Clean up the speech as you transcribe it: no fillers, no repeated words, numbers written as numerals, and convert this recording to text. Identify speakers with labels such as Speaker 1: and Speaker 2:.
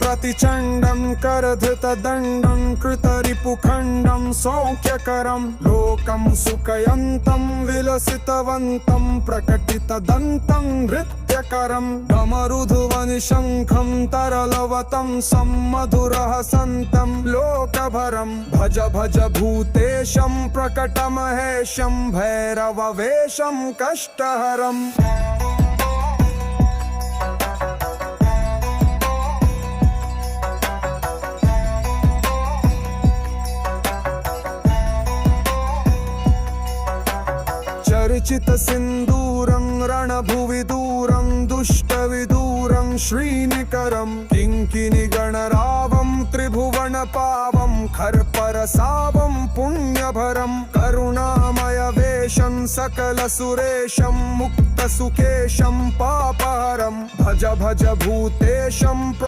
Speaker 1: प्रतिचण्डं करधृतदण्डं कृतरिपुखण्डं सौख्यकरं लोकं सुखयन्तं विलसितवन्तं प्रकटितदन्तं नृत्यकरं डमरुध्वनिशङ्खं तरलवतं सम्मधुरहसन्तं लोकभरं भज भज भूतेशं प्रकटमहेशं भैरववेशं कष्टहरम् चर्चित सिन्दूरं रणभुवि दूरं दुष्टविदूरं श्रीनिकरं किङ्किणिगणरावं त्रिभुवनपावं खर्परसावं पुण्यभरं करुणामयवेशं सकलसुरेशं मुक्तसुकेशं पापहरं भज भज भूतेशं